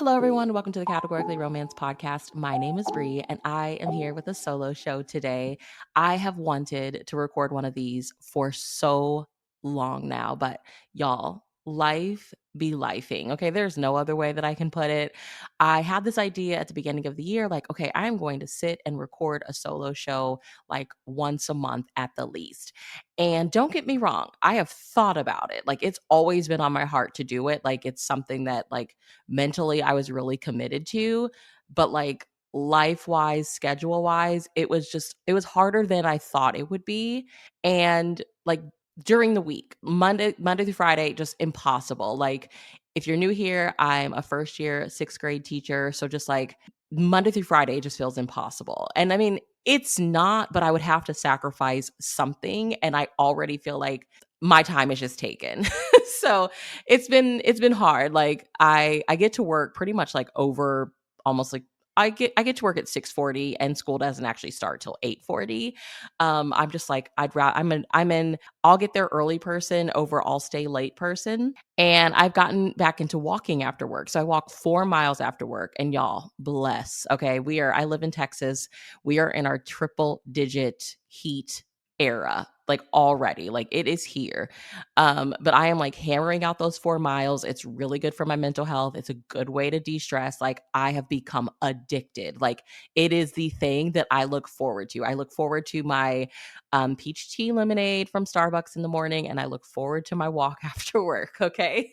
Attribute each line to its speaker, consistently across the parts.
Speaker 1: Hello, everyone. Welcome to the Categorically Romance Podcast. My name is Bree, and I am here with a solo show today. I have wanted to record one of these for so long now, but y'all, life be lifing. Okay, there's no other way that I can put it. I had this idea at the beginning of the year, like, okay, I'm going to sit and record a solo show like once a month at the least. And don't get me wrong, I have thought about it. Like, it's always been on my heart to do it. Like, it's something that, like, mentally I was really committed to, but like life wise, schedule wise, it was harder than I thought it would be. And like during the week, Monday through Friday, just impossible. Like, if you're new here, I'm a first year 6th grade teacher. So just like Monday through Friday just feels impossible. And I mean, it's not, but I would have to sacrifice something. And I already feel like my time is just taken. So it's been hard. Like I get to work pretty much like over almost like I get to work at 6:40 and school doesn't actually start till 8:40. I'm just like I'm in I'll get there early person over I'll stay late person. And I've gotten back into walking after work. So I walk 4 miles after work, and y'all, bless. Okay, I live in Texas. We are in our triple digit heat era, like already. Like it is here. But I am like hammering out those 4 miles. It's really good for my mental health. It's a good way to de-stress. Like I have become addicted. Like it is the thing that I look forward to. I look forward to my peach tea lemonade from Starbucks in the morning, and I look forward to my walk after work. Okay.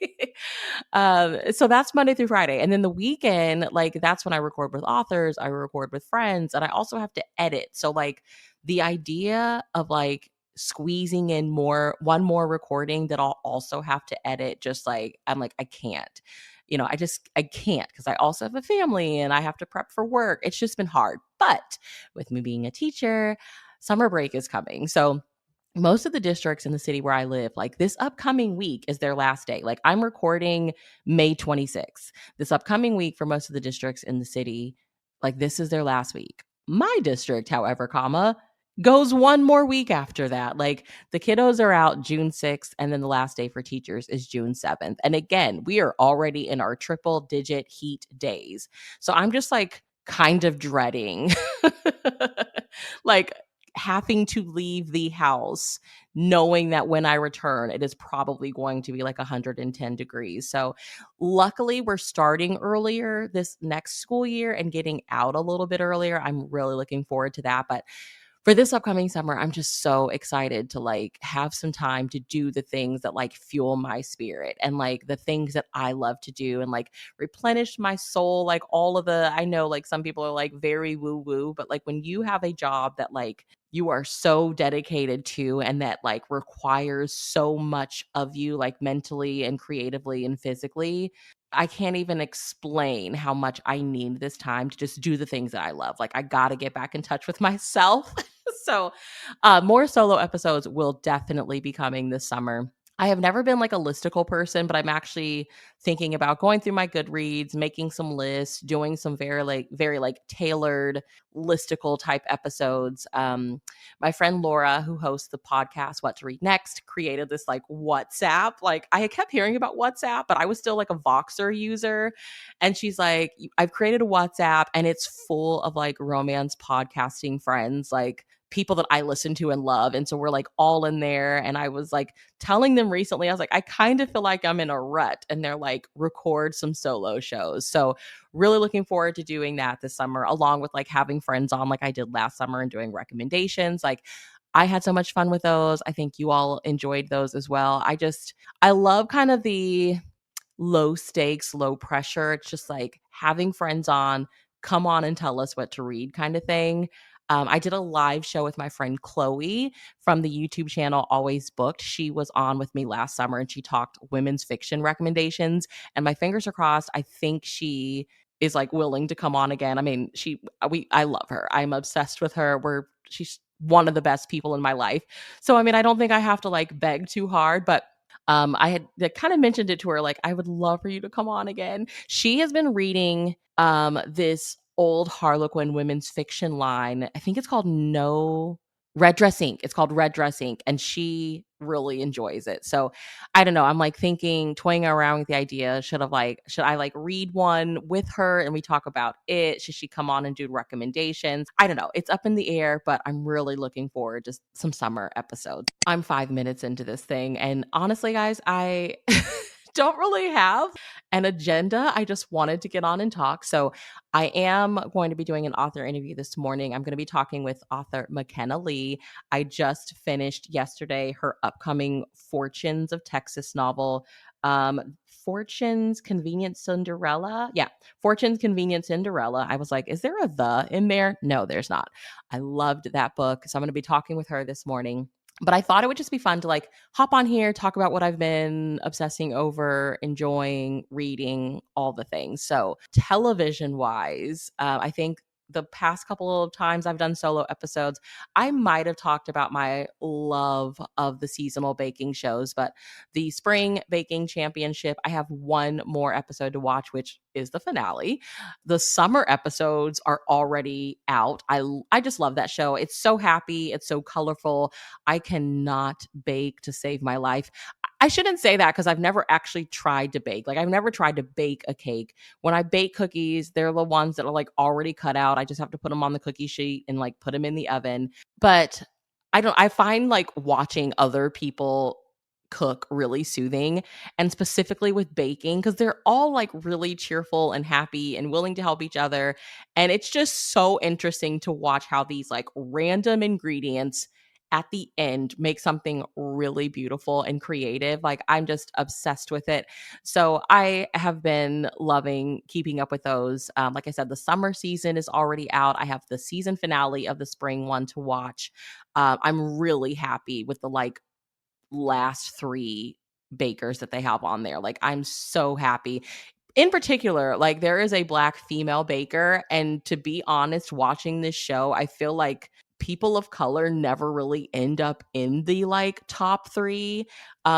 Speaker 1: So that's Monday through Friday. And then the weekend, like that's when I record with authors, I record with friends, and I also have to edit. So like the idea of like squeezing in one more recording that I'll also have to edit, just like I'm like I can't. I can't because I also have a family and I have to prep for work. It's just been hard. But with me being a teacher, summer break is coming. So most of the districts in the city where I live, like this upcoming week is their last day. Like I'm recording May 26th. This upcoming week for most of the districts in the city, like this is their last week. My district, however, goes one more week after that. Like the kiddos are out June 6th, and then the last day for teachers is June 7th. And again, we are already in our triple digit heat days. So I'm just like kind of dreading like having to leave the house knowing that when I return, it is probably going to be like 110 degrees. So luckily we're starting earlier this next school year and getting out a little bit earlier. I'm really looking forward to that. But for this upcoming summer, I'm just so excited to like have some time to do the things that like fuel my spirit and like the things that I love to do and like replenish my soul. Like I know like some people are like very woo woo, but like when you have a job that like you are so dedicated to and that like requires so much of you, like mentally and creatively and physically, I can't even explain how much I need this time to just do the things that I love. Like I got to get back in touch with myself. So, more solo episodes will definitely be coming this summer. I have never been like a listicle person, but I'm actually thinking about going through my Goodreads, making some lists, doing some very like tailored listicle type episodes. My friend Laura, who hosts the podcast What to Read Next, created this like WhatsApp. Like I had kept hearing about WhatsApp, but I was still like a Voxer user. And she's like, I've created a WhatsApp and it's full of like romance podcasting friends, like people that I listen to and love. And so we're like all in there. And I was like telling them recently, I was like, I kind of feel like I'm in a rut. And they're like, record some solo shows. So really looking forward to doing that this summer, along with like having friends on like I did last summer and doing recommendations. Like I had so much fun with those. I think you all enjoyed those as well. I love kind of the low stakes, low pressure. It's just like having friends on, come on and tell us what to read kind of thing. I did a live show with my friend Chloe from the YouTube channel Always Booked. She was on with me last summer and she talked women's fiction recommendations. And my fingers are crossed. I think she is like willing to come on again. I mean, I love her. I'm obsessed with her. She's one of the best people in my life. So I mean, I don't think I have to like beg too hard, but I had kind of mentioned it to her, like, I would love for you to come on again. She has been reading this old Harlequin women's fiction line. I think it's called No. Red Dress Inc. It's called Red Dress Inc. And she really enjoys it. So I don't know. I'm like thinking, toying around with the idea. Should I like read one with her and we talk about it? Should she come on and do recommendations? I don't know. It's up in the air, but I'm really looking forward to some summer episodes. I'm 5 minutes into this thing. And honestly, guys, I don't really have an agenda. I just wanted to get on and talk. So I am going to be doing an author interview this morning. I'm going to be talking with author McKenna Lee. I just finished yesterday her upcoming Fortunes of Texas novel. Fortune's Convenient Cinderella. Yeah, Fortune's Convenient Cinderella. I was like, is there a the in there? No, there's not. I loved that book. So I'm going to be talking with her this morning. But I thought it would just be fun to like hop on here, talk about what I've been obsessing over, enjoying, reading, all the things. So, television wise, I think the past couple of times I've done solo episodes, I might have talked about my love of the seasonal baking shows, but the Spring Baking Championship, I have one more episode to watch, which is the finale. The summer episodes are already out. I just love that show. It's so happy, it's so colorful. I cannot bake to save my life. I shouldn't say that because I've never actually tried to bake. Like I've never tried to bake a cake. When I bake cookies, they're the ones that are like already cut out. I just have to put them on the cookie sheet and like put them in the oven. But I find like watching other people cook really soothing, and specifically with baking because they're all like really cheerful and happy and willing to help each other, and it's just so interesting to watch how these like random ingredients at the end make something really beautiful and creative. Like I'm just obsessed with it. So I have been loving keeping up with those. Like I said, the summer season is already out. I have the season finale of the spring one to watch. I'm really happy with the like last three bakers that they have on there. Like I'm so happy. In particular, like there is a black female baker, and to be honest, watching this show, I feel like people of color never really end up in the like top 3.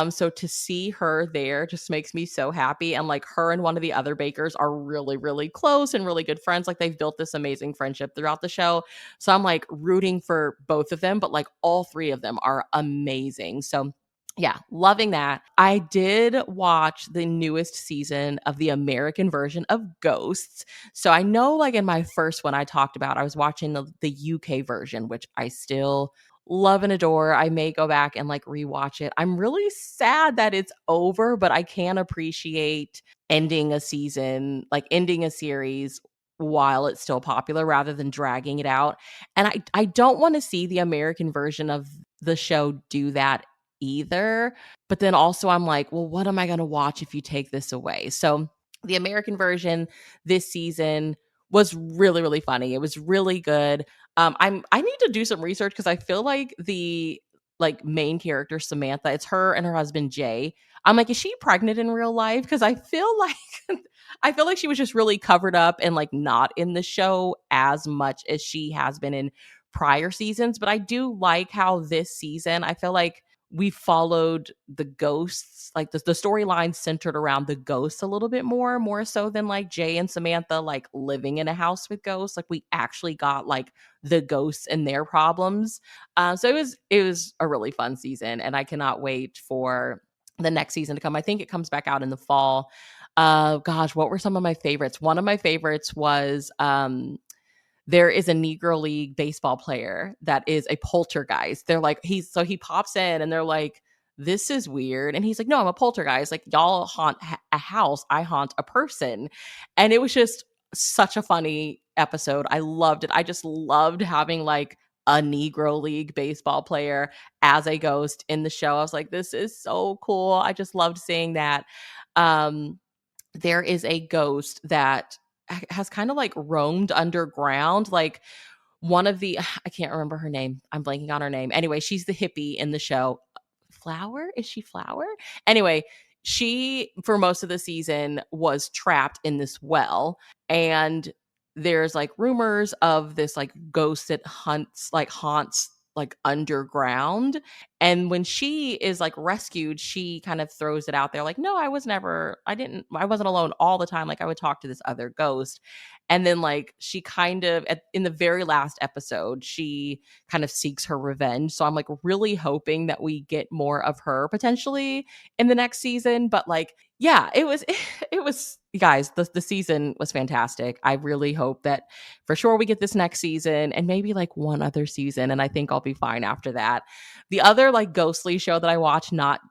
Speaker 1: So to see her there just makes me so happy, and like her and one of the other bakers are really really close and really good friends. Like they've built this amazing friendship throughout the show. So I'm like rooting for both of them, but like all 3 of them are amazing. So yeah, loving that. I did watch the newest season of the American version of Ghosts. So I know, like in my first one I talked about, I was watching the UK version, which I still love and adore. I may go back and like rewatch it. I'm really sad that it's over, but I can appreciate ending a season, like ending a series while it's still popular rather than dragging it out. And I don't want to see the American version of the show do that either. But then also I'm like, well, what am I going to watch if you take this away? So the American version this season was really, really funny. It was really good. I need to do some research because I feel like the like main character Samantha, it's her and her husband Jay. I'm like, is she pregnant in real life? Because I feel like I feel like she was just really covered up and like not in the show as much as she has been in prior seasons. But I do like how this season, I feel like we followed the ghosts, like the storyline centered around the ghosts a little bit more so than like Jay and Samantha like living in a house with ghosts. Like we actually got like the ghosts and their problems. So it was a really fun season, and I cannot wait for the next season to come. I think it comes back out in the fall. Gosh, what were some of my favorites? One of my favorites was there is a Negro League baseball player that is a poltergeist. They're like, he pops in and they're like, this is weird. And he's like, no, I'm a poltergeist. Like, y'all haunt a house. I haunt a person. And it was just such a funny episode. I loved it. I just loved having like a Negro League baseball player as a ghost in the show. I was like, this is so cool. I just loved seeing that. There is a ghost that has kind of like roamed underground. Like one of the I can't remember her name. I'm blanking on her name. Anyway, she's the hippie in the show. Flower? Is she Flower? Anyway, she for most of the season was trapped in this well, and there's like rumors of this like ghost that haunts like underground. And when she is like rescued, she kind of throws it out there like, no, I wasn't alone all the time. Like I would talk to this other ghost. And then like she kind of in the very last episode, she kind of seeks her revenge. So I'm like really hoping that we get more of her potentially in the next season. But like, yeah, it was you guys, the season was fantastic. I really hope that for sure we get this next season and maybe like one other season, and I think I'll be fine after that. The other like ghostly show that I watched, not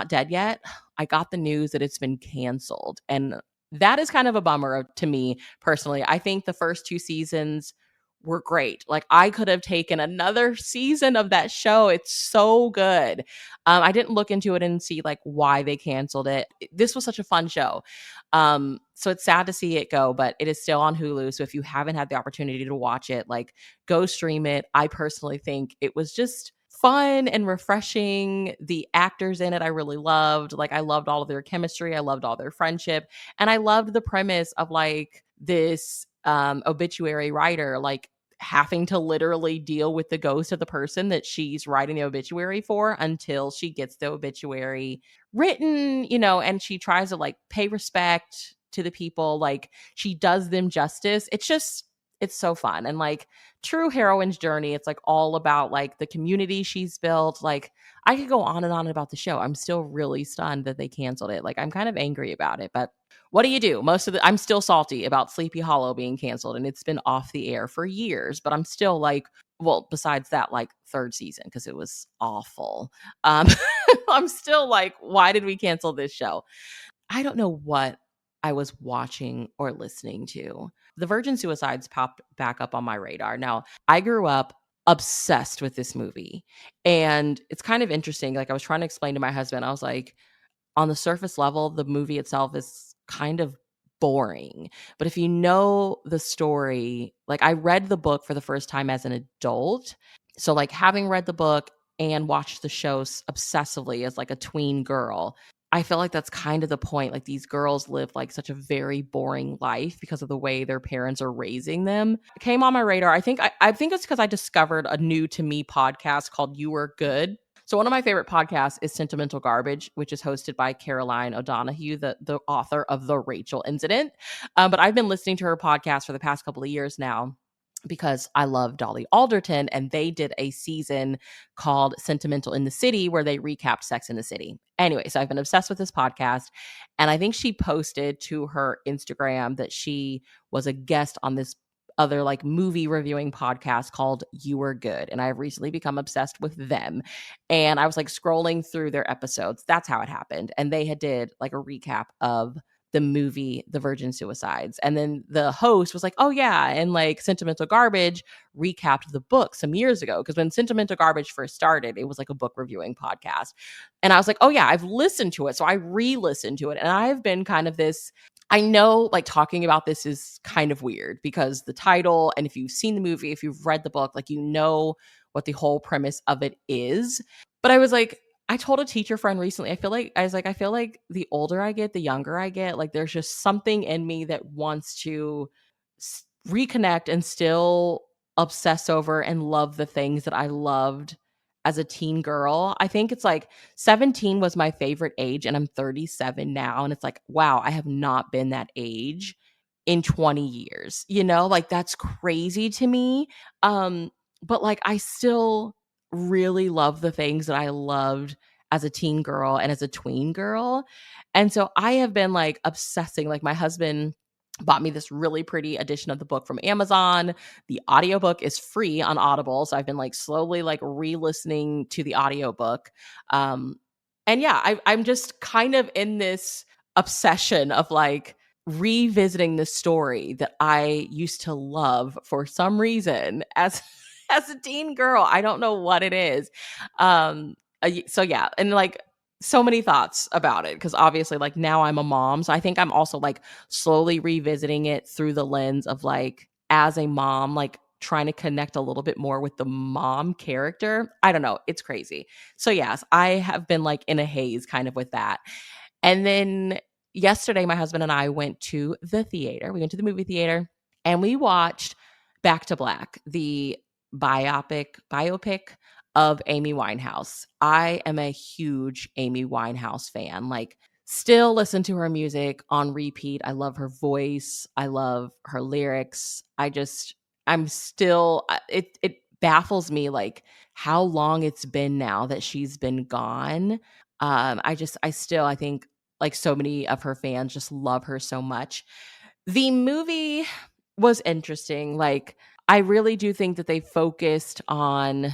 Speaker 1: dead yet, I got the news that it's been canceled. And that is kind of a bummer to me personally. I think the first two seasons were great. Like I could have taken another season of that show. It's so good. I didn't look into it and see like why they canceled it. This was such a fun show. So it's sad to see it go, but it is still on Hulu. So if you haven't had the opportunity to watch it, like go stream it. I personally think it was just fun and refreshing. The actors in it I really loved. Like I loved all of their chemistry. I loved all their friendship. And I loved the premise of like this obituary writer like having to literally deal with the ghost of the person that she's writing the obituary for until she gets the obituary written, and she tries to like pay respect to the people, like she does them justice. It's so fun. And like true heroine's journey, it's like all about like the community she's built. Like I could go on and on about the show. I'm still really stunned that they canceled it. Like I'm kind of angry about it, but what do you do? I'm still salty about Sleepy Hollow being canceled, and it's been off the air for years, but I'm still like, well, besides that, like third season, because it was awful. Um, I'm still like, why did we cancel this show? I don't know what I was watching or listening to. The Virgin Suicides popped back up on my radar. Now, I grew up obsessed with this movie, and it's kind of interesting. Like I was trying to explain to my husband, I was like, on the surface level, the movie itself is kind of boring. But if you know the story, like I read the book for the first time as an adult. So like having read the book and watched the show obsessively as like a tween girl, I feel like that's kind of the point. Like these girls live like such a very boring life because of the way their parents are raising them. It came on my radar. I think it's because I discovered a new to me podcast called You Were Good. So one of my favorite podcasts is Sentimental Garbage, which is hosted by Caroline O'Donoghue, the author of The Rachel Incident. But I've been listening to her podcast for the past couple of years now because I love Dolly Alderton, and they did a season called Sentimental in the City where they recapped Sex in the City. Anyway, so I've been obsessed with this podcast, and I think she posted to her Instagram that she was a guest on this other like movie reviewing podcast called You Were Good, and I've recently become obsessed with them. And I was like scrolling through their episodes. That's how it happened. And they had did like a recap of the movie The Virgin Suicides. And then the host was like, oh yeah, and like Sentimental Garbage recapped the book some years ago, because when Sentimental Garbage first started, it was like a book reviewing podcast. And I was like, oh yeah, I've listened to it. So I re-listened to it, and I've been kind of this, I know like talking about this is kind of weird because the title, and if you've seen the movie, if you've read the book, like you know what the whole premise of it is. But I was like, I told a teacher friend recently, I feel like the older I get, the younger I get. Like there's just something in me that wants to reconnect and still obsess over and love the things that I loved as a teen girl. I think it's like 17 was my favorite age, and I'm 37 now. And it's like, wow, I have not been that age in 20 years, like that's crazy to me. But like, I still really love the things that I loved as a teen girl and as a tween girl. And so I have been like obsessing, like my husband bought me this really pretty edition of the book from Amazon. The audiobook is free on Audible. So I've been like slowly like re-listening to the audiobook. And yeah, I'm just kind of in this obsession of like revisiting the story that I used to love for some reason as as a teen girl. I don't know what it is. So yeah, and like so many thoughts about it, because obviously like now I'm a mom, so I think I'm also like slowly revisiting it through the lens of like as a mom, like trying to connect a little bit more with the mom character. I don't know, it's crazy. So yes, I have been like in a haze kind of with that. And then yesterday my husband and I went to the theater. We went to the movie theater and we watched Back to Black, the biopic of Amy Winehouse. I am a huge Amy Winehouse fan. Like, still listen to her music on repeat. I love her voice. I love her lyrics. I'm still, it baffles me like how long it's been now that she's been gone. I think like so many of her fans just love her so much. The movie was interesting. Like, I really do think that they focused on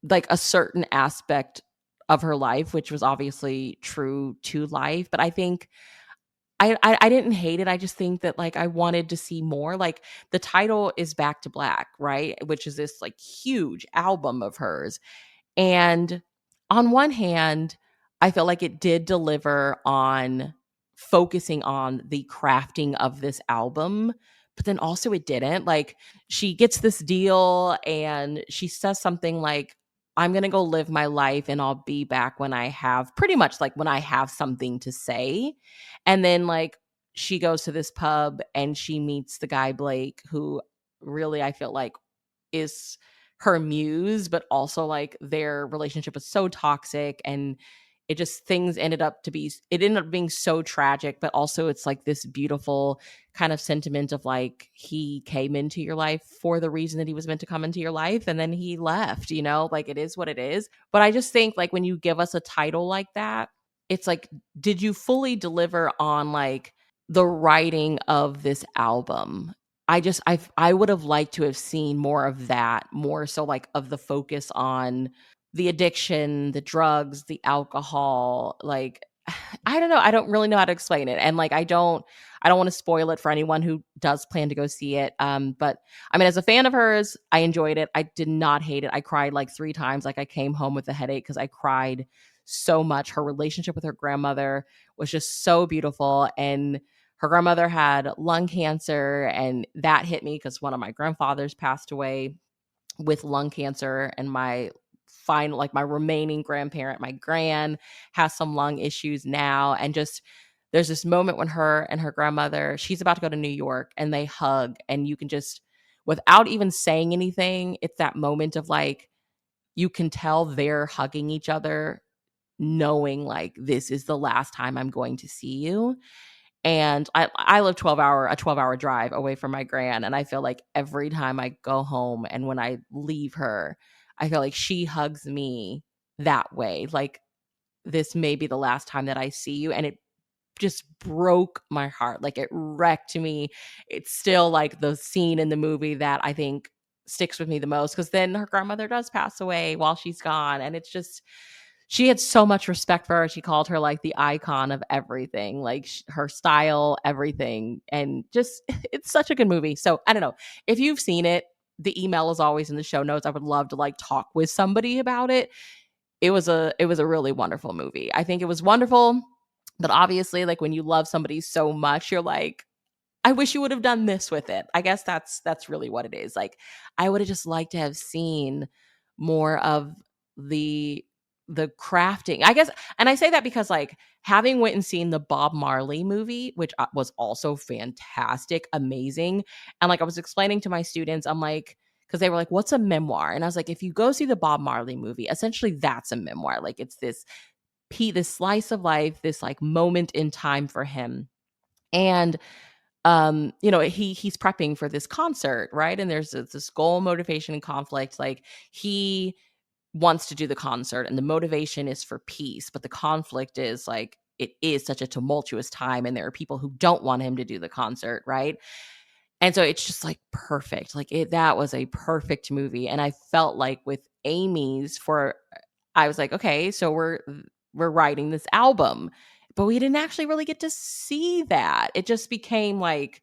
Speaker 1: like a certain aspect of her life, which was obviously true to life. But I think I didn't hate it. I just think that like I wanted to see more. Like, the title is Back to Black, right? Which is this like huge album of hers. And on one hand, I felt like it did deliver on focusing on the crafting of this album, but then also it didn't. Like, she gets this deal and she says something like, I'm going to go live my life and I'll be back when I have pretty much like when I have something to say. And then like she goes to this pub and she meets the guy Blake, who really I feel like is her muse, but also like their relationship was so toxic and it ended up being so tragic, but also it's like this beautiful kind of sentiment of like he came into your life for the reason that he was meant to come into your life and then he left, like it is what it is. But I just think like when you give us a title like that, it's like, did you fully deliver on like the writing of this album? I would have liked to have seen more of that, more so like of the focus on the addiction, the drugs, the alcohol, like I don't know, I don't really know how to explain it. And like I don't want to spoil it for anyone who does plan to go see it. But I mean, as a fan of hers, I enjoyed it. I did not hate it. I cried like 3 times. Like, I came home with a headache cuz I cried so much. Her relationship with her grandmother was just so beautiful, and her grandmother had lung cancer, and that hit me because one of my grandfathers passed away with lung cancer, and my remaining grandparent, my gran, has some lung issues now. And just there's this moment when her and her grandmother, she's about to go to New York, and they hug, and you can just, without even saying anything, it's that moment of like, you can tell they're hugging each other, knowing like this is the last time I'm going to see you. And I live a 12-hour drive away from my gran, and I feel like every time I go home and when I leave her, I feel like she hugs me that way. Like, this may be the last time that I see you, and it just broke my heart. Like, it wrecked me. It's still like the scene in the movie that I think sticks with me the most, because then her grandmother does pass away while she's gone, and it's just, she had so much respect for her. She called her like the icon of everything, like her style, everything. And just, it's such a good movie. So I don't know if you've seen it. The email is always in the show notes. I would love to like talk with somebody about it. It was a really wonderful movie. I think it was wonderful, but obviously, like when you love somebody so much, you're like, I wish you would have done this with it. I guess that's really what it is. Like, I would have just liked to have seen more of the the crafting. I guess, and I say that because like having went and seen the Bob Marley movie, which was also fantastic, amazing. And like I was explaining to my students, I'm like, because they were like, "What's a memoir?" And I was like, "If you go see the Bob Marley movie, essentially that's a memoir. Like, it's this slice of life, this like moment in time for him." And he's prepping for this concert, right? And there's this goal, motivation, and conflict. Like, he wants to do the concert, and the motivation is for peace, but the conflict is like, it is such a tumultuous time, and there are people who don't want him to do the concert, right? And so it's just like perfect. Like, that was a perfect movie. And I felt like with Amy's, for I was like, okay, so we're writing this album, but we didn't actually really get to see that. It just became like,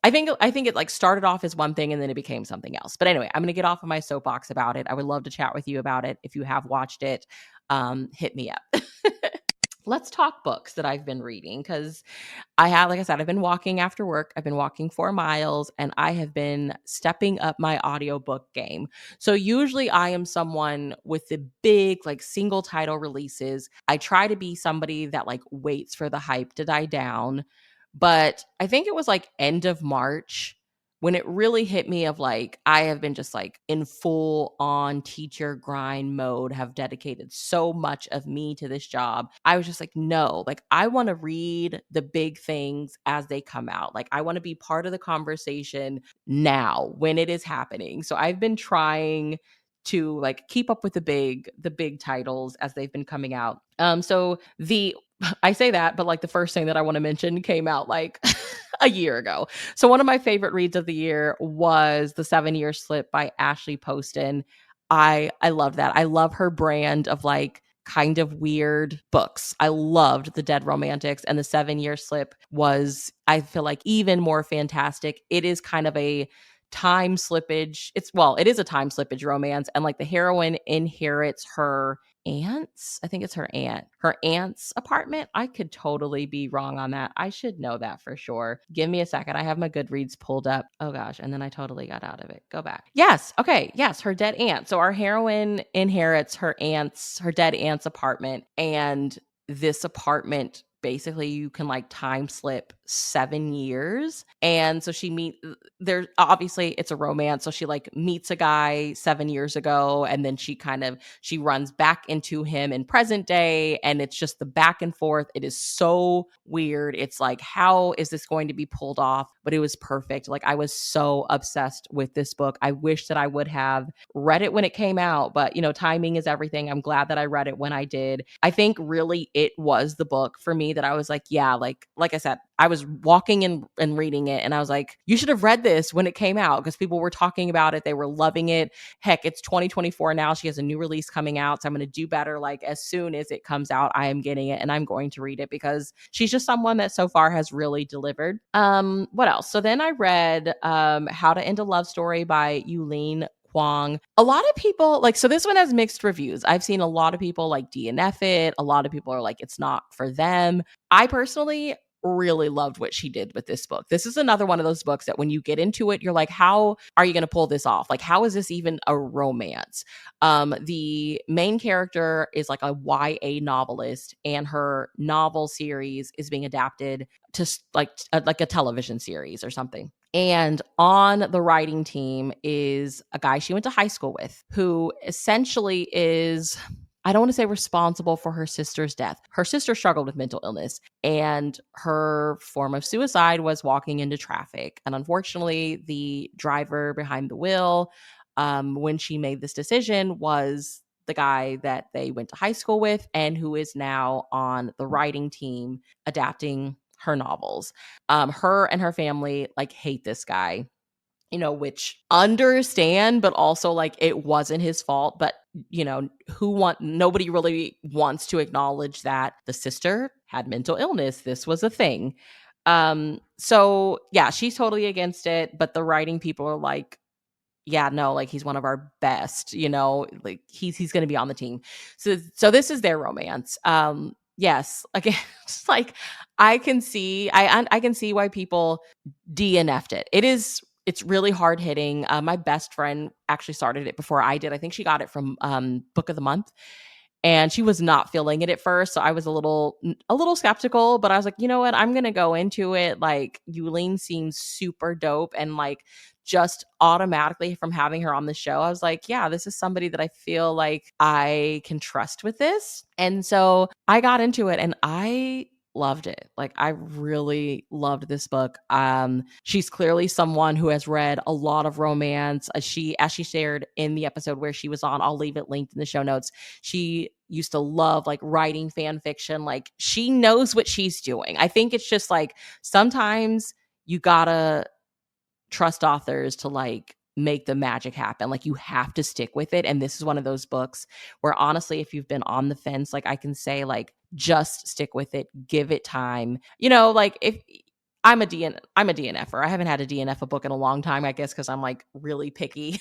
Speaker 1: I think it like started off as one thing and then it became something else. But anyway, I'm going to get off of my soapbox about it. I would love to chat with you about it. If you have watched it, hit me up. Let's talk books that I've been reading, because like I said, I've been walking after work. I've been walking 4 miles, and I have been stepping up my audiobook game. So usually I am someone with the big like single title releases. I try to be somebody that like waits for the hype to die down. But I think it was like end of March when it really hit me of like, I have been just like in full on teacher grind mode, have dedicated so much of me to this job. I was just like, no, like I want to read the big things as they come out. Like I want to be part of the conversation now when it is happening. So I've been trying to like keep up with the big titles as they've been coming out. So the I say that, but like the first thing that I want to mention came out like a year ago. So one of my favorite reads of the year was The 7-Year Slip by Ashley Poston. I love that. I love her brand of like kind of weird books. I loved The Dead Romantics, and The 7-Year Slip was, I feel like, even more fantastic. It is kind of a time slippage. It is a time slippage romance, and like the heroine inherits her aunt's, I think it's her aunt's apartment. I could totally be wrong on that. I should know that for sure. Give me a second. I have my Goodreads pulled up. Oh gosh, and then I totally got out of it. Go back. Yes, okay, yes, her dead aunt. So our heroine inherits her dead aunt's apartment, and this apartment, basically you can like time slip 7 years. And so there, obviously it's a romance, so she like meets a guy 7 years ago, and then she runs back into him in present day, and it's just the back and forth. It is so weird. It's like, how is this going to be pulled off? But it was perfect. Like I was so obsessed with this book. I wish that I would have read it when it came out, but timing is everything. I'm glad that I read it when I did. I think really it was the book for me that I was like, yeah, like I said, I was walking in and reading it, and I was like, you should have read this when it came out, because people were talking about it. They were loving it. Heck, it's 2024 now. She has a new release coming out, so I'm going to do better. Like as soon as it comes out, I am getting it and I'm going to read it, because she's just someone that so far has really delivered. What else? So then I read How to End a Love Story by Yulin Huang. A lot of people so this one has mixed reviews. I've seen a lot of people like DNF it. A lot of people are like, it's not for them. I personally really loved what she did with this book. This is another one of those books that when you get into it, you're like, how are you going to pull this off? Like, how is this even a romance? The main character is like a YA novelist, and her novel series is being adapted to like a television series or something. And on the writing team is a guy she went to high school with, who essentially is, I don't want to say responsible for her sister's death. Her sister struggled with mental illness, and her form of suicide was walking into traffic. And unfortunately, the driver behind the wheel, when she made this decision, was the guy that they went to high school with and who is now on the writing team adapting her novels. Her and her family like hate this guy, which understand, but also like it wasn't his fault. But nobody really wants to acknowledge that the sister had mental illness. This was a thing. So yeah, she's totally against it, but the writing people are like, yeah, no, like he's one of our best, like he's going to be on the team. So this is their romance. Yes, again, just like I can see why people DNF'd it. It's really hard hitting. My best friend actually started it before I did. I think she got it from Book of the Month, and she was not feeling it at first. So I was a little skeptical, but I was like, you know what? I'm going to go into it. Like Yulene seems super dope. And like just automatically from having her on the show, I was like, yeah, this is somebody that I feel like I can trust with this. And so I got into it and I loved it. Like I really loved this book. She's clearly someone who has read a lot of romance. As she shared in the episode where she was on, I'll leave it linked in the show notes. She used to love like writing fan fiction. Like she knows what she's doing. I think it's just like sometimes you gotta trust authors to like make the magic happen. Like you have to stick with it. And this is one of those books where honestly, if you've been on the fence, like I can say like, just stick with it, give it time. Like if I'm a DNFer. I haven't had a DNF a book in a long time, I guess, because I'm like really picky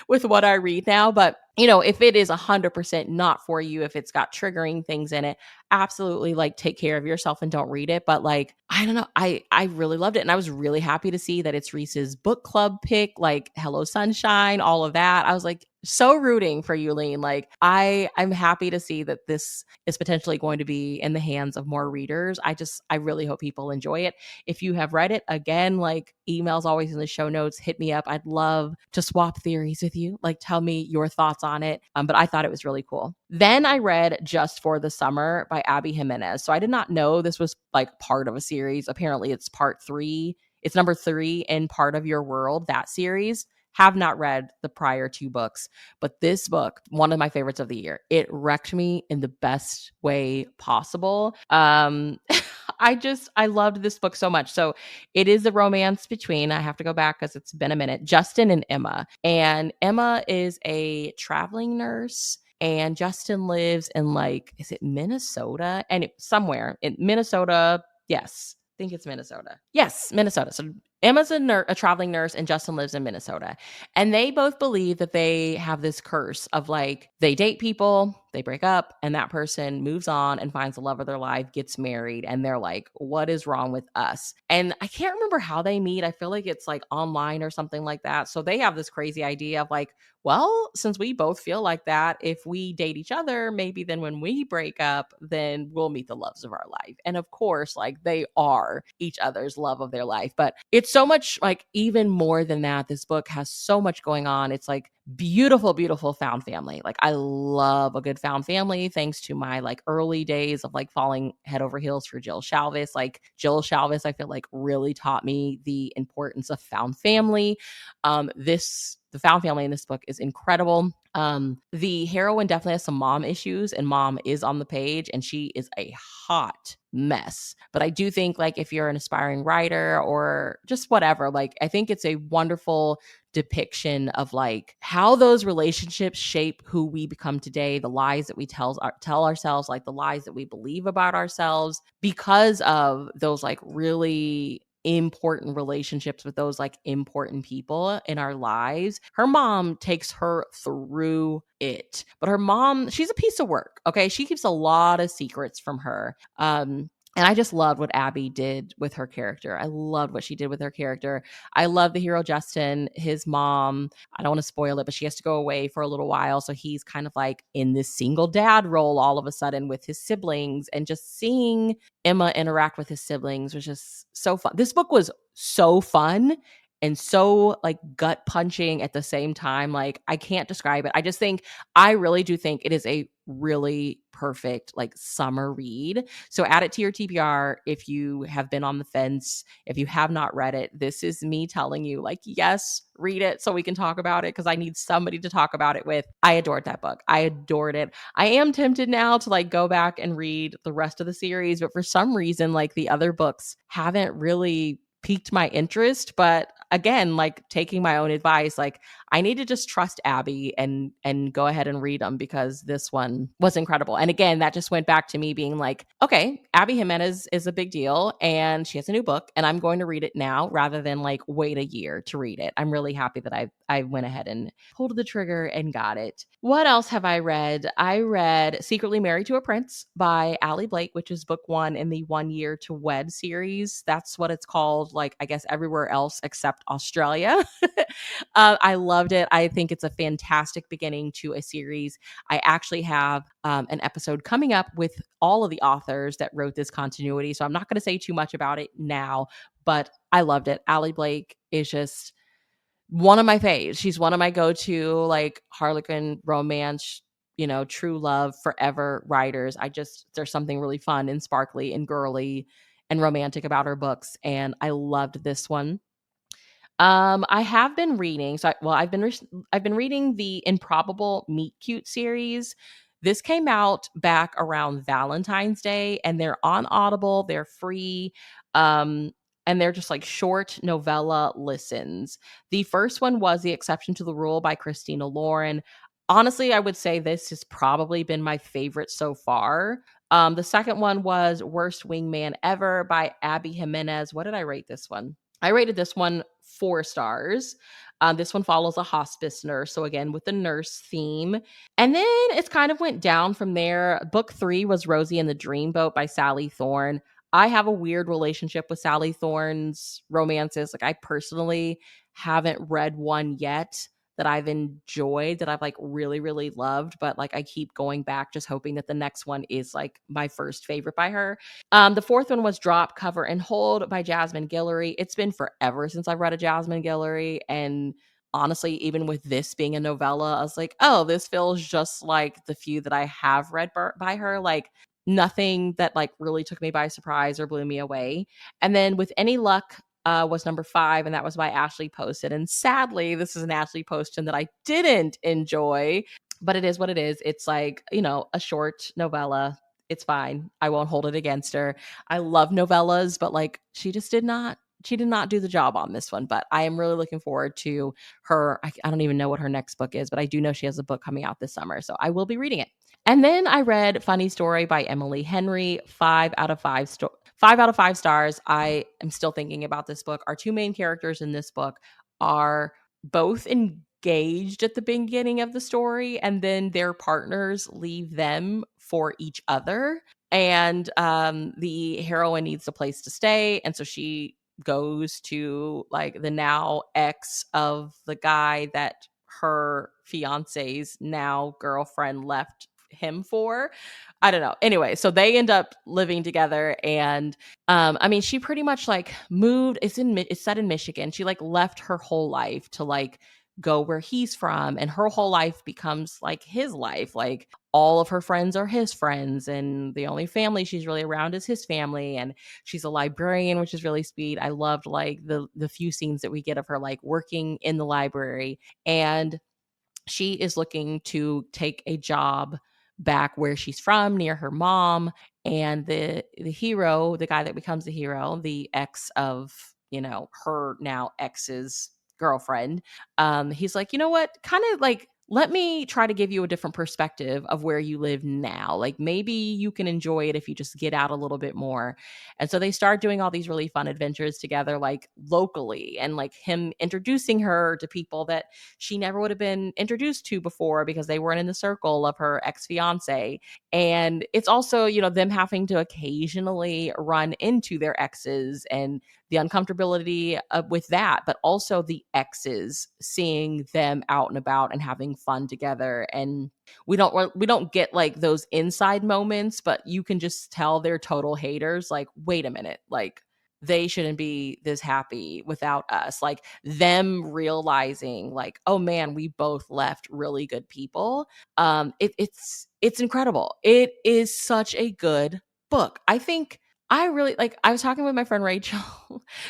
Speaker 1: with what I read now. But if it is 100% not for you, if it's got triggering things in it, absolutely like take care of yourself and don't read it. But like, I don't know. I really loved it. And I was really happy to see that it's Reese's book club pick, like Hello Sunshine, all of that. I was like so rooting for Yulene. Like I'm happy to see that this is potentially going to be in the hands of more readers. I really hope people enjoy it. If you have read it, again, like emails always in the show notes, hit me up. I'd love to swap theories with you. Like tell me your thoughts on it. But I thought it was really cool. Then I read Just for the Summer by Abby Jimenez. So I did not know this was like part of a series. Apparently it's part 3. It's number 3 in Part of Your World, that series. Have not read the prior 2 books, but this book, one of my favorites of the year, it wrecked me in the best way possible. I loved this book so much. So it is a romance between, I have to go back because it's been a minute, Justin and Emma. And Emma is a traveling nurse and Justin lives in like, is it Minnesota? And somewhere in Minnesota. Yes. I think it's Minnesota. Yes, Minnesota. So Emma's a traveling nurse and Justin lives in Minnesota. And they both believe that they have this curse of like, they date people, they break up, and that person moves on and finds the love of their life, gets married, and they're like, what is wrong with us? And I can't remember how they meet. I feel like it's like online or something like that. So they have this crazy idea of like, well, since we both feel like that, if we date each other, maybe then when we break up, then we'll meet the loves of our life. And of course, like they are each other's love of their life. But it's so much like even more than that. This book has so much going on. It's like beautiful, beautiful found family. Like I love a good found family thanks to my like early days of like falling head over heels for Jill Shalvis. Like Jill Shalvis, I feel like really taught me the importance of found family. The found family in this book is incredible. The heroine definitely has some mom issues, and mom is on the page, and she is a hot mess. But I do think like if you're an aspiring writer or just whatever, like I think it's a wonderful depiction of like how those relationships shape who we become today, the lies that we tell ourselves, like the lies that we believe about ourselves because of those like really important relationships with those like important people in our lives. Her mom takes her through it. But her mom, she's a piece of work. Okay. She keeps a lot of secrets from her. And I just loved what Abby did with her character. I loved what she did with her character. I love the hero Justin, his mom. I don't want to spoil it, but she has to go away for a little while. So he's kind of like in this single dad role all of a sudden with his siblings, and just seeing Emma interact with his siblings was just so fun. This book was so fun and so like gut punching at the same time. Like I can't describe it. I really do think it is a really perfect like summer read. So add it to your TBR if you have been on the fence. If you have not read it, this is me telling you like, yes, read it so we can talk about it because I need somebody to talk about it with. I adored that book. I adored it. I am tempted now to like go back and read the rest of the series, but for some reason like the other books haven't really piqued my interest. But again, like taking my own advice, like I need to just trust Abby and go ahead and read them because this one was incredible. And again, that just went back to me being like, okay, Abby Jimenez is a big deal and she has a new book and I'm going to read it now rather than like wait a year to read it. I'm really happy that I went ahead and pulled the trigger and got it. What else have I read? I read Secretly Married to a Prince by Allie Blake, which is book 1 in the 1 Year to Wed series. That's what it's called, like I guess everywhere else except Australia. I loved it. I think it's a fantastic beginning to a series. I actually have an episode coming up with all of the authors that wrote this continuity. So I'm not going to say too much about it now, but I loved it. Allie Blake is just one of my faves. She's one of my go-to like Harlequin romance, true love forever writers. There's something really fun and sparkly and girly and romantic about her books. And I loved this one. I have been reading. I've been reading the Improbable Meet Cute series. This came out back around Valentine's Day, and they're on Audible. They're free, um, and they're just like short novella listens. The first one was The Exception to the Rule by Christina Lauren. Honestly, I would say this has probably been my favorite so far. The second one was Worst Wingman Ever by Abby Jimenez. What did I rate this one? I rated this one 4 stars. This one follows a hospice nurse. So again, with the nurse theme. And then it's kind of went down from there. Book 3 was Rosie and the Dreamboat by Sally Thorne. I have a weird relationship with Sally Thorne's romances. Like, I personally haven't read one yet that I've enjoyed, that I've like really, really loved, but like I keep going back just hoping that the next one is like my first favorite by her. The fourth one was Drop, Cover, and Hold by Jasmine Guillory. It's been forever since I've read a Jasmine Guillory, and honestly, even with this being a novella, I was like, oh, this feels just like the few that I have read by her. Like, nothing that like really took me by surprise or blew me away. And then With Any Luck was number 5, and that was by Ashley Poston. And sadly, this is an Ashley Poston that I didn't enjoy, but it is what it is. It's like, a short novella. It's fine. I won't hold it against her. I love novellas, but like she did not do the job on this one. But I am really looking forward to her. I don't even know what her next book is, but I do know she has a book coming out this summer, so I will be reading it. And then I read Funny Story by Emily Henry, 5 out of 5 stars. I am still thinking about this book. Our two main characters in this book are both engaged at the beginning of the story, and then their partners leave them for each other. And the heroine needs a place to stay, and so she goes to like the now ex of the guy that her fiance's now girlfriend left him for. I don't know. Anyway, so they end up living together, and I mean, she pretty much like moved. It's set in Michigan. She like left her whole life to like go where he's from, and her whole life becomes like his life. Like, all of her friends are his friends, and the only family she's really around is his family. And she's a librarian, which is really sweet. I loved like the few scenes that we get of her like working in the library, and she is looking to take a job back where she's from, near her mom. And the hero, the guy that becomes the hero, the ex of, her now ex's girlfriend, he's like, you know what, kind of like, let me try to give you a different perspective of where you live now. Like, maybe you can enjoy it if you just get out a little bit more. And so they start doing all these really fun adventures together, like locally, and like him introducing her to people that she never would have been introduced to before because they weren't in the circle of her ex-fiance. And it's also, them having to occasionally run into their exes, and the uncomfortability with that, but also the exes seeing them out and about and having fun together. And we don't get like those inside moments, but you can just tell they're total haters. Like, wait a minute, like, they shouldn't be this happy without us. Like, them realizing like, oh man, we both left really good people. It's incredible. It is such a good book. I think I really like, I was talking with my friend Rachel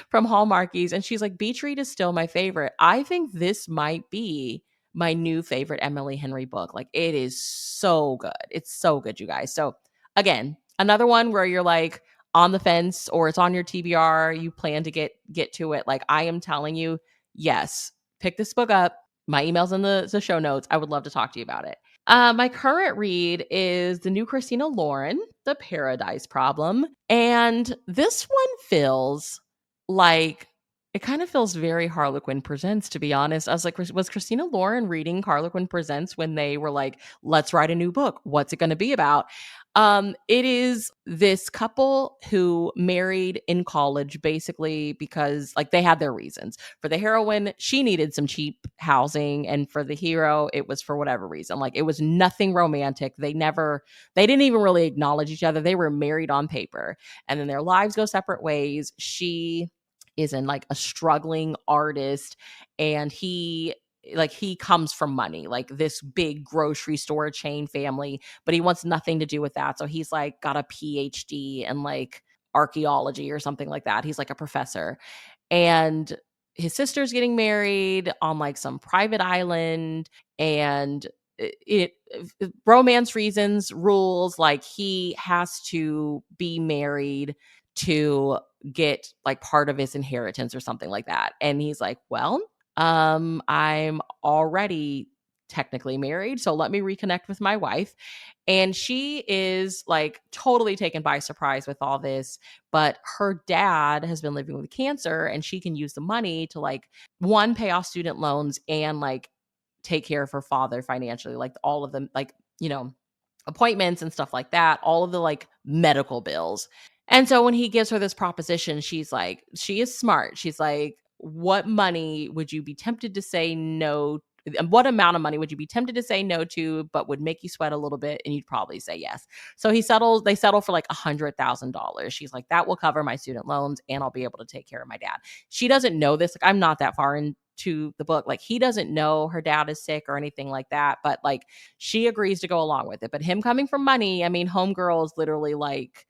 Speaker 1: from Hallmarkies, and she's like, Beach Read is still my favorite. I think this might be my new favorite Emily Henry book. Like, it is so good. It's so good, you guys. So again, another one where you're like on the fence, or it's on your TBR, you plan to get to it. Like, I am telling you, yes, pick this book up. My email's in the show notes. I would love to talk to you about it. My current read is the new Christina Lauren, The Paradise Problem. And this one feels like, it kind of feels very Harlequin Presents, to be honest. I was like, was Christina Lauren reading Harlequin Presents when they were like, let's write a new book? What's it going to be about? It is this couple who married in college, basically because like they had their reasons. For the heroine, she needed some cheap housing, and for the hero, it was for whatever reason. Like, it was nothing romantic. They didn't even really acknowledge each other. They were married on paper, and then their lives go separate ways. She is in like a struggling artist, and he comes from money, like this big grocery store chain family, but he wants nothing to do with that. So he's like got a PhD in like archaeology or something like that. He's like a professor, and his sister's getting married on like some private island, and romance reasons rules, like he has to be married to get like part of his inheritance or something like that. And he's like, well, I'm already technically married. So let me reconnect with my wife. And she is like totally taken by surprise with all this. But her dad has been living with cancer and she can use the money to like, one, pay off student loans and like take care of her father financially, like all of them, like, appointments and stuff like that, all of the like medical bills. And so when he gives her this proposition, she's like, she is smart. She's like, what money would you be tempted to say no? What amount of money would you be tempted to say no to, but would make you sweat a little bit and you'd probably say yes? So they settle for like $100,000. She's like, that will cover my student loans and I'll be able to take care of my dad. She doesn't know this. Like, I'm not that far into the book. Like, he doesn't know her dad is sick or anything like that, but like, she agrees to go along with it. But him coming from money, I mean, homegirl is literally like,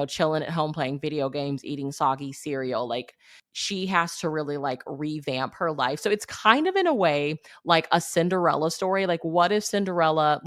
Speaker 1: chilling at home playing video games, eating soggy cereal. Like, she has to really like revamp her life. So it's kind of in a way like a Cinderella story. Like, what if Cinderella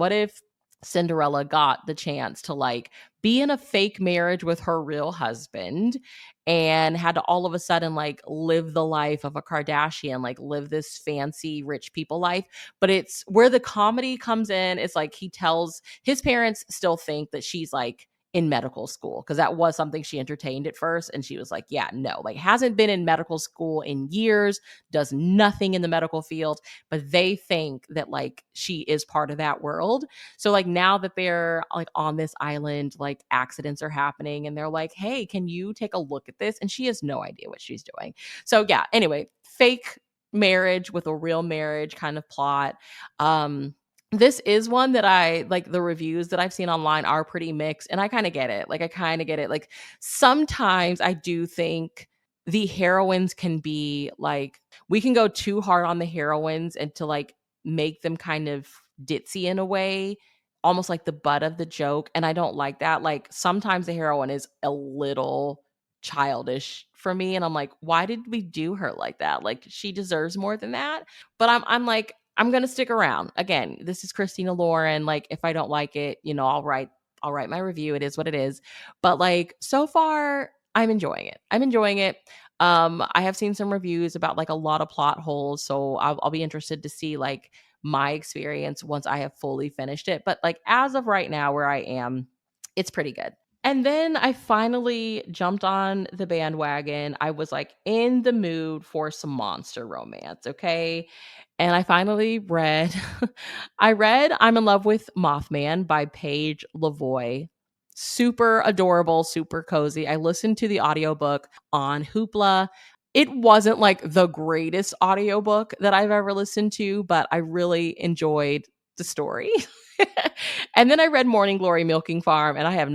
Speaker 1: got the chance to like be in a fake marriage with her real husband and had to all of a sudden like live the life of a Kardashian, like live this fancy rich people life. But it's where the comedy comes in. It's like he tells his parents still think that she's like in medical school because that was something she entertained at first. And she was like, yeah, no, like hasn't been in medical school in years, does nothing in the medical field, but they think that like she is part of that world. So like now that they're like on this island, like accidents are happening and they're like, hey, can you take a look at this? And she has no idea what she's doing. So yeah, anyway, fake marriage with a real marriage kind of plot. This is one that I like. The reviews that I've seen online are pretty mixed, and I kind of get it. Like, I kind of get it. Like, sometimes I do think the heroines can be like, we can go too hard on the heroines and to like make them kind of ditzy in a way, almost like the butt of the joke. And I don't like that. Like, sometimes the heroine is a little childish for me, and I'm like, why did we do her like that? Like, she deserves more than that. But I'm like, I'm gonna stick around. Again, this is Christina Lauren. Like, if I don't like it, I'll write my review. It is what it is. But like, so far, I'm enjoying it. I'm enjoying it. I have seen some reviews about like a lot of plot holes, so I'll be interested to see like my experience once I have fully finished it. But like, as of right now, where I am, it's pretty good. And then I finally jumped on the bandwagon. I was like in the mood for some monster romance, okay? And I finally read I read I'm in Love with Mothman by Paige Lavoie. Super adorable, super cozy. I listened to the audiobook on Hoopla. It wasn't like the greatest audiobook that I've ever listened to, but I really enjoyed the story. And then I read Morning Glory Milking Farm, and I have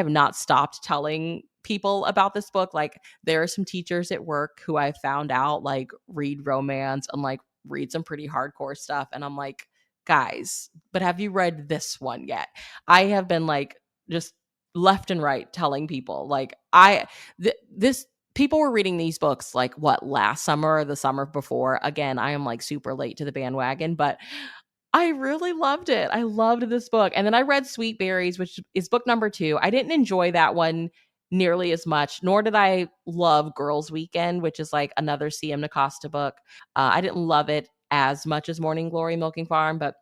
Speaker 1: not stopped telling people about this book. Like, there are some teachers at work who I found out like read romance and like read some pretty hardcore stuff. And I'm like, guys, but have you read this one yet? I have been like just left and right telling people like this people were reading these books like what, last summer or the summer before. Again, I am like super late to the bandwagon, but I really loved it. I loved this book. And then I read Sweet Berries, which is book number 2. I didn't enjoy that one nearly as much, nor did I love Girls Weekend, which is like another C.M. Nacosta book. I didn't love it as much as Morning Glory Milking Farm, but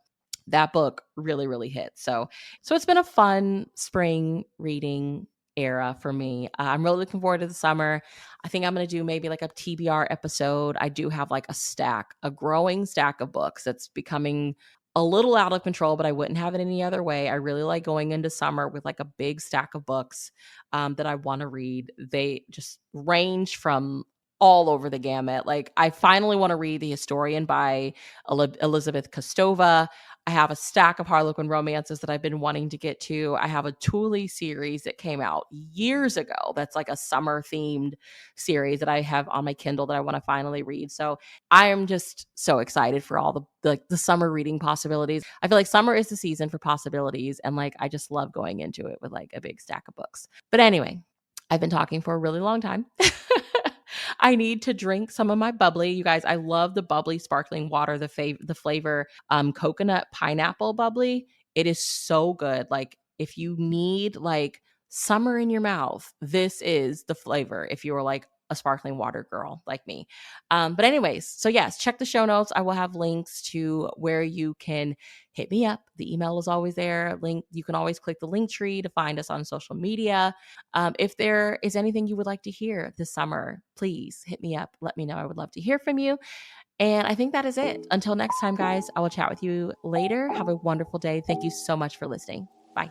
Speaker 1: that book really, really hit. So it's been a fun spring reading era for me. I'm really looking forward to the summer. I think I'm going to do maybe like a TBR episode. I do have like a growing stack of books that's becoming a little out of control, but I wouldn't have it any other way. I really like going into summer with like a big stack of books that I want to read. They just range from all over the gamut. Like, I finally want to read The Historian by Elizabeth Kostova. I have a stack of Harlequin romances that I've been wanting to get to. I have a Thule series that came out years ago. That's like a summer themed series that I have on my Kindle that I want to finally read. So I am just so excited for all the summer reading possibilities. I feel like summer is the season for possibilities, and like I just love going into it with like a big stack of books. But anyway, I've been talking for a really long time. I need to drink some of my bubbly. You guys, I love the bubbly sparkling water, the flavor coconut pineapple bubbly. It is so good. Like, if you need like summer in your mouth, this is the flavor. If you were like a sparkling water girl like me. But anyways, so yes, check the show notes. I will have links to where you can hit me up. The email is always there. Link. You can always click the link tree to find us on social media. If there is anything you would like to hear this summer, please hit me up. Let me know. I would love to hear from you. And I think that is it. Until next time, guys, I will chat with you later. Have a wonderful day. Thank you so much for listening. Bye.